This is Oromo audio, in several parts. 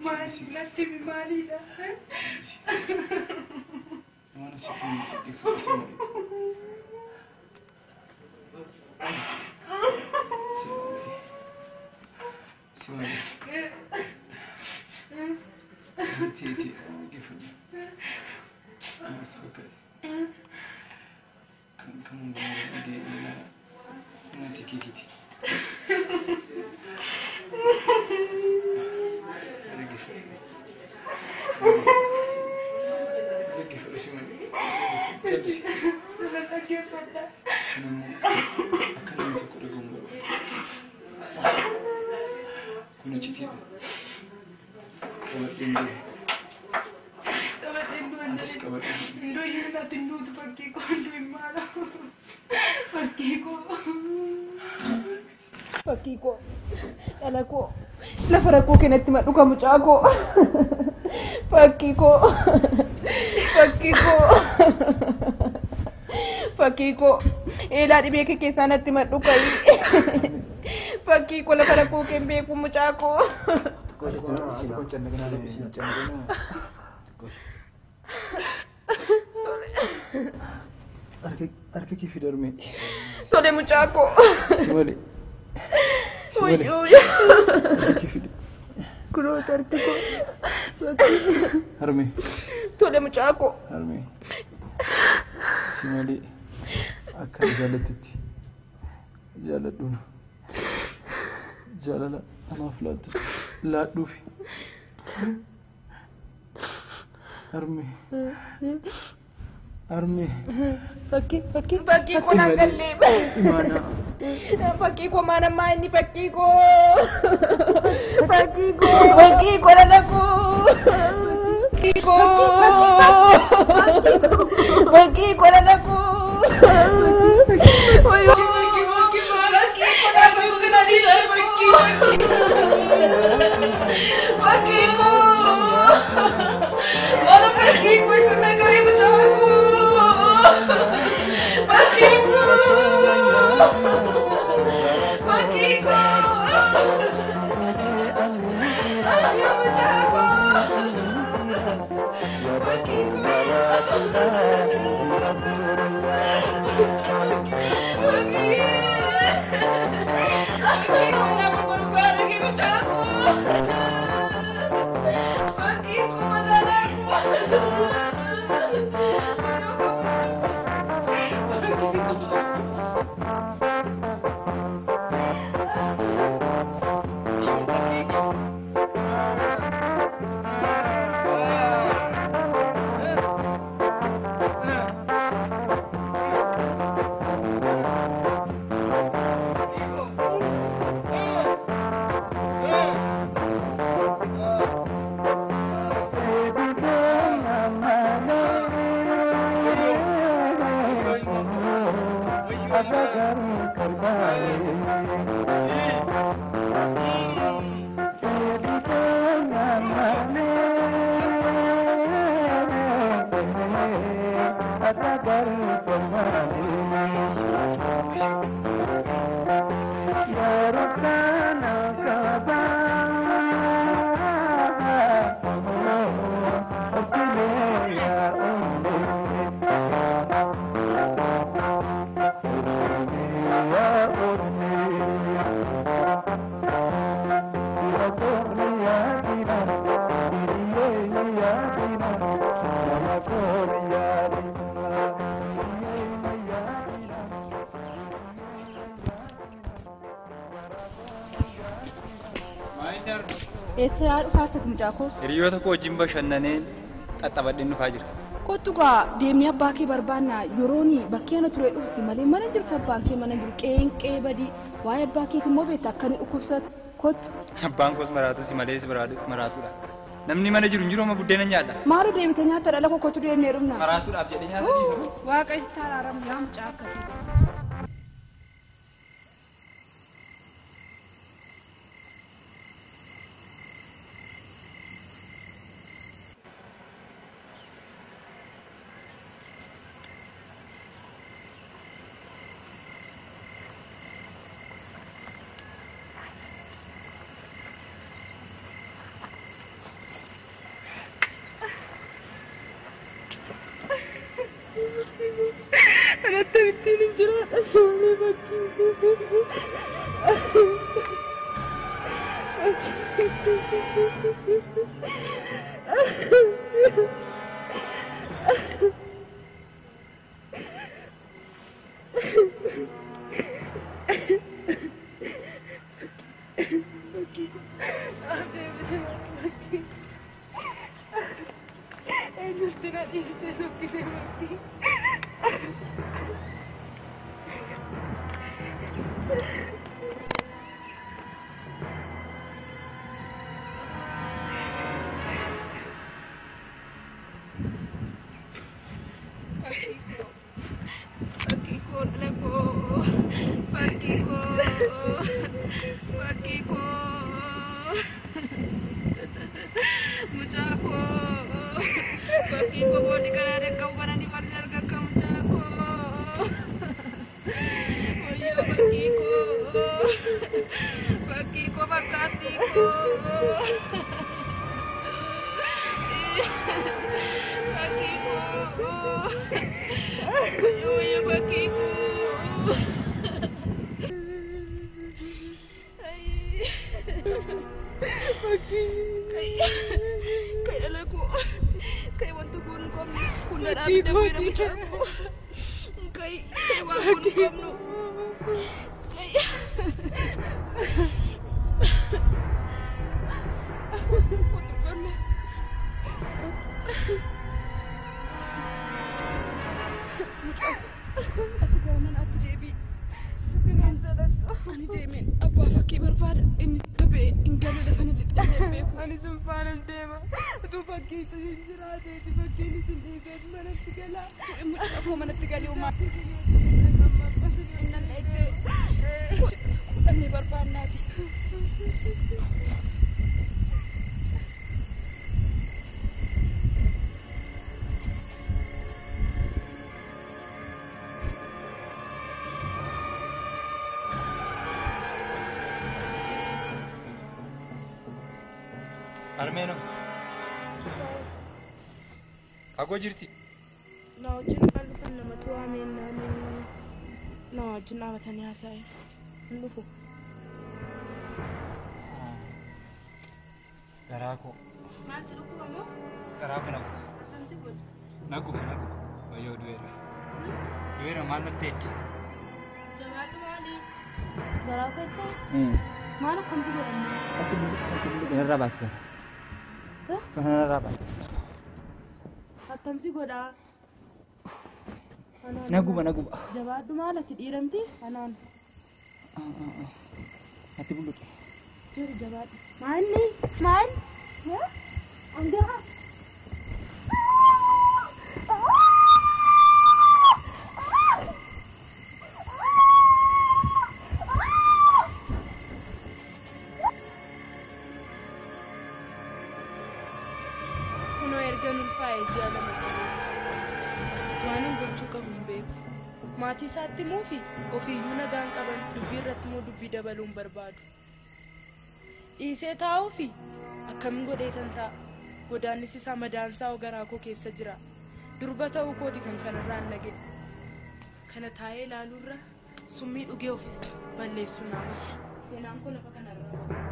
Maalilatti maalidha? Mana sikin difusi. Simali. Titi gifu. Masaka. Kan ngomong ide na titi. Fakiko, alaku, lafaraku kenetti maduka mucako. Fakiko, Fakiko, eladi beke kesanatti maduka. Fakiko lafaraku kembe ku mucako. Arke ki fidarme. Tole mucako. Simali. Kulo tartiko. Harme. Tole mucako. Harme. Simali. Akka jaalatutti. Jaaladhuun. Jaalala anaaf laattu. Laadhuufi. Harme. Harme. Fakiko nangalle. Imana. Fakiko mana maini Fakiko. Fakiko lalaku. Fakiko lalaku. Fakiko. Orang Fakiko itu negeri becaku. Fakiko. Fakiko. Ayo becaku. Fakiko. Fakiko nak berubah lagi becaku. Fakiko anakku. Eessa dhufaasati mucaako? Hiriyoota koo wajjin bashannaneen xaxxabadheen dhufaa jira. Kottugaa deemee abbaa kee barbaannaa yerooni bakkee ana turee dhufsi malee mana jirtu abbaan kee mana jiru qeenqee badii waa'ee abbaa keeti immoo beekta akka inni dhukkubsatu kottu. Abbaan koos maraatu si malee maraatuudha. Namni mana jiru hin jiru amma buddeena nyaadha. Maaloo deemite nyaata dhala koo kottu deemnee dhumna. Maraatuudhaaf jedhee nyaata dhiisu. Waaqa itti araaramu yaa mucaa akkasii. Armeno. Aku jirti. Na wajjin dhufan namatu waameen na wajjin dhaabatanii haasa'e hin dhufu. Garaa koo. Maal si dhukkuba moo? Garaa koo nagu. Namsi godhu. Nagu. Wayyoo du'eera. Du'eera maal natti jedhe? Jabaadhu maali? Garaa koo itti? Maal akkamsi godhamu? Irra baas gara. Irra baas. Attamsi godhaa. Naguba. Jabaadhu maal ati dhiiramti? Anaan. Ati buluqe. Jiri jabaadhu. Maal? Anggaas. Kuno erga nulfaa'ee ji'a lama waan hin gochuu qabu hin beeku. Maatii isaatti immoo fi ofiiyyuu nagaan qaban dubbii irratti immoo dubbii dabaluun barbaadu. Dhiisee taa'uu fi akkamiin godheetan ta'a. Godaannis isaa madaansaa garaa koo keessa jira. Durba ta'uu kooti kan kanarraan nage. Kana taa'ee ilaaluurra summii dhugee ofis balleessuu naa wayya. Seenaan kun lafa kanarraa.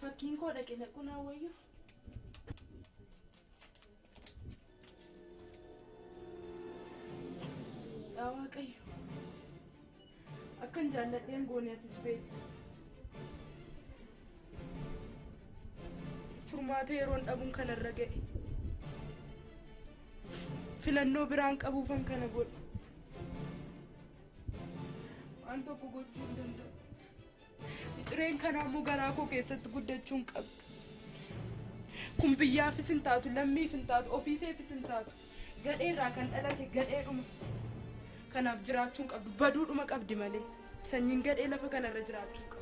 Fakkiin koo dhaqee naquu naa wayyu. Yaa Waaqayyo, akkan jaalladheen goone atis beektu. Furmaata yeroon dhabuun kanarra ga'e. Filannoo biraan qabuufan kana godhu. Waan tokko gochuu hin danda'u. Cireen kanaa immoo garaa koo keessatti guddachuun qabdu. Kun biyyaafis hin taatu, lammiif hin taatu, ofiiseefis hin taatu. Gadheerraa kan dhalate gadheedhuma. Kanaaf jiraachuun qabdu, baduudhuma qabdi malee. Sanyiin gadhee lafa kanarra jiraachuu qabdu.